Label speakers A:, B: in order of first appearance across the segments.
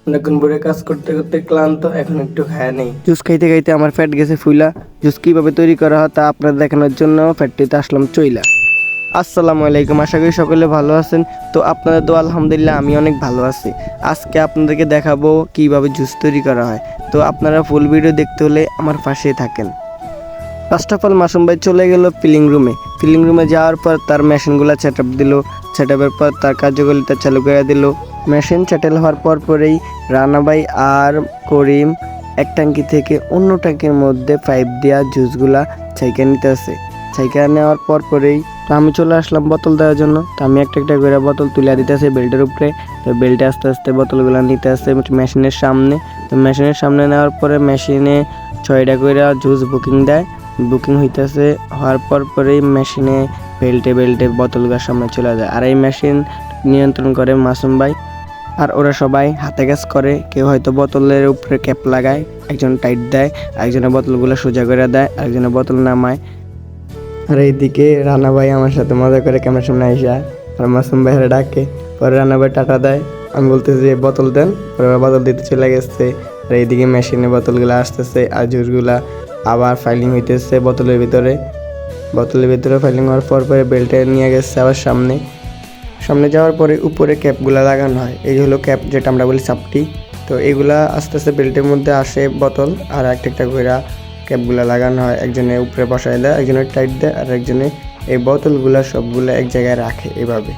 A: অনেকক্ষণ ভরে কাজ করতে করতে ক্লান্ত, এখন একটু খায় নেই। জুস খাইতে খাইতে আমার ফ্যাট গেছে ফুইলা। জুস কিভাবে তৈরি করা হয় তা আপনাদের দেখানোর জন্য ফ্যাক্টরিতে আসলাম চইলা। আসসালামু আলাইকুম, আশা করি সকলে ভালো আছেন। তো আপনাদের তো আলহামদুলিল্লাহ আমি অনেক ভালো আছি। আজকে আপনাদেরকে দেখাবো কিভাবে জুস তৈরি করা হয়। তো আপনারা ফুল ভিডিও দেখতে হলে আমার পাশেই থাকেন। ফার্স্ট অফ অল মাসুম ভাই চলে গেল ফিলিং রুমে যাওয়ার পর তার মেশিনগুলো সেট আপ দিল। সেট আপের পর তার কার্যকারিতা চালু করে দিল। মেশিন সেটেল হওয়ার পরেই রানা ভাই আর করিম এক ট্যাঙ্কি থেকে অন্য ট্যাঙ্কির মধ্যে পাইপ দেওয়া জুসগুলা ছাইকা নিতে আসে। ছাইকা নেওয়ার পরেই তো আমি চলে আসলাম বোতল দেওয়ার জন্য। তো আমি একটা একটা করে বোতল তুলে দিতে আসে বেল্টের উপরে। তো বেল্টে আস্তে আস্তে বোতলগুলো নিতে আসে মেশিনের সামনে। তো মেশিনের সামনে নেওয়ার পরে মেশিনে 6টা করে জুস বুকিং হইতেছে। হওয়ার পরেই মেশিনে বেল্টে বোতলগুলোর সামনে চলে যায়। আর এই মেশিন নিয়ন্ত্রণ করে মাসুম ভাই। আর ওরা সবাই হাতে কাজ করে। কেউ হয়তো বোতলের উপরে ক্যাপ লাগায়, একজন টাইট দেয়, একজনের বোতলগুলো সোজা করে দেয়, একজনের বোতল নামায়। আর এইদিকে রানা ভাই আমার সাথে মজা করে ক্যামেরার সামনে আইসা আর মাসুম ভাইয়ের ডাকে। পরে রানা ভাই টাটা দেয়, আমি বলতেছি যে বোতল দেন। পরে বোতল দিতে চলে গেছে। আর এইদিকে মেশিনে বোতলগুলো আসতেছে আর জুসগুলা আবার ফাইলিং হইতেছে বোতলের ভিতরে ফাইলিং হওয়ার পরে বেল্টে নিয়ে গেছে আবার সামনে যাওয়ার পরে উপরে ক্যাপগুলা লাগানো হয়। এই হলো ক্যাপ, যেটা আমরা বলি চাপটি। তো এগুলা আস্তে আস্তে বেল্টের মধ্যে আসে বোতল, আর একটা করে ক্যাপগুলা লাগানো হয়। একজনে উপরে বসায় দেয়, একজনে টাইট দেয়, আর একজনে এই বোতলগুলা সবগুলো এক জায়গায় রাখে। এভাবে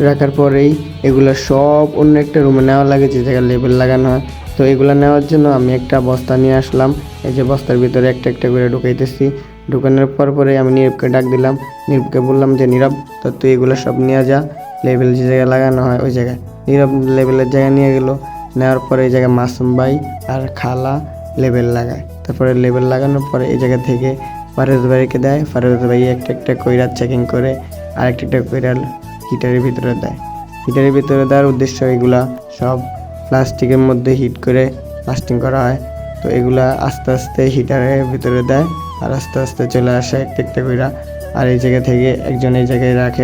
A: রাখার পরেই এগুলা সব অন্য একটা রুমে নেওয়া লাগে, যে জায়গায় লেবেল লাগানো হয়। তো এগুলো নেওয়ার জন্য আমি একটা বস্তা নিয়ে আসলাম। এই যে বস্তার ভিতরে একটা একটা করে ঢুকাইতেছি। ঢুকানোর পরে আমি নীরবকে ডাক দিলাম। নীরবকে বললাম যে নীরব, তো তুই এগুলো সব নিয়ে যা, লেবেল যে জায়গায় লাগানো হয় ওই জায়গায়। নীরব লেবেলের জায়গায় নিয়ে গেল। নেওয়ার পরে এই জায়গায় মাসুম ভাই আর খালা লেবেল লাগায়। তারপরে লেবেল লাগানোর পরে এই জায়গা থেকে ফারেজ ভাইকে দেয়। ফারেজ ভাই একটা একটা কইরা চেকিং করে আর একটা কইরা হিটারের ভিতরে দেয়। হিটারের ভিতরে দেওয়ার উদ্দেশ্য এগুলা সব প্লাস্টিকের মধ্যে হিট করে লাস্টিং করা হয়। তো এগুলা আস্তে আস্তে হিটারের ভিতরে দেয় আর আস্তে আস্তে চলে আসে একটা কইরা। আর এই জায়গা থেকে একজন এই জায়গায় রাখে,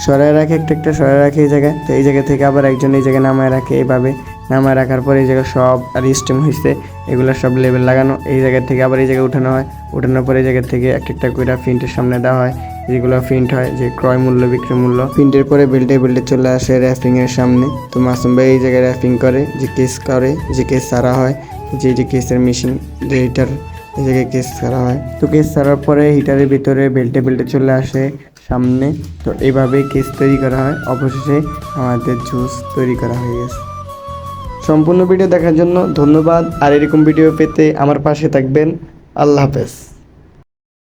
A: সরায় রাখে একটা সরায় রাখে এই জায়গায়। তো এই জায়গা থেকে আবার একজন এই জায়গায় নামায় রাখে। এইভাবে নামায় রাখার পরে এই জায়গায় সব আর স্টিম হয়েছে, এগুলো সব লেবেল লাগানো। এই জায়গা থেকে আবার এই জায়গায় উঠানো হয়। উঠানোর পরে এই জায়গা থেকে একটা কইরা প্রিন্টের সামনে দেওয়া হয়, যেগুলো প্রিন্ট হয়, যে ক্রয় মূল্য বিক্রয় মূল্য। প্রিন্টের পরে বেল্টে চলে আসে র্যাপিং এর সামনে। তো মাসুম ভাই এই জায়গায় র্যাপিং করে, যে কেস করে, যে কেস সারা হয়, যে কেসের মেশিন, যে হিটার এই জায়গায় কেস সারা হয়। তো কেস সারার পরে হিটারের ভিতরে বেল্টে চলে আসে সামনে। তো এইভাবেই কেস তৈরি করা হয়। অবশেষে আমাদের জুস তৈরি করা হয়ে গেছে। সম্পূর্ণ ভিডিও দেখার জন্য ধন্যবাদ। আর এরকম ভিডিও পেতে আমার পাশে থাকবেন। আল্লাহ হাফেজ।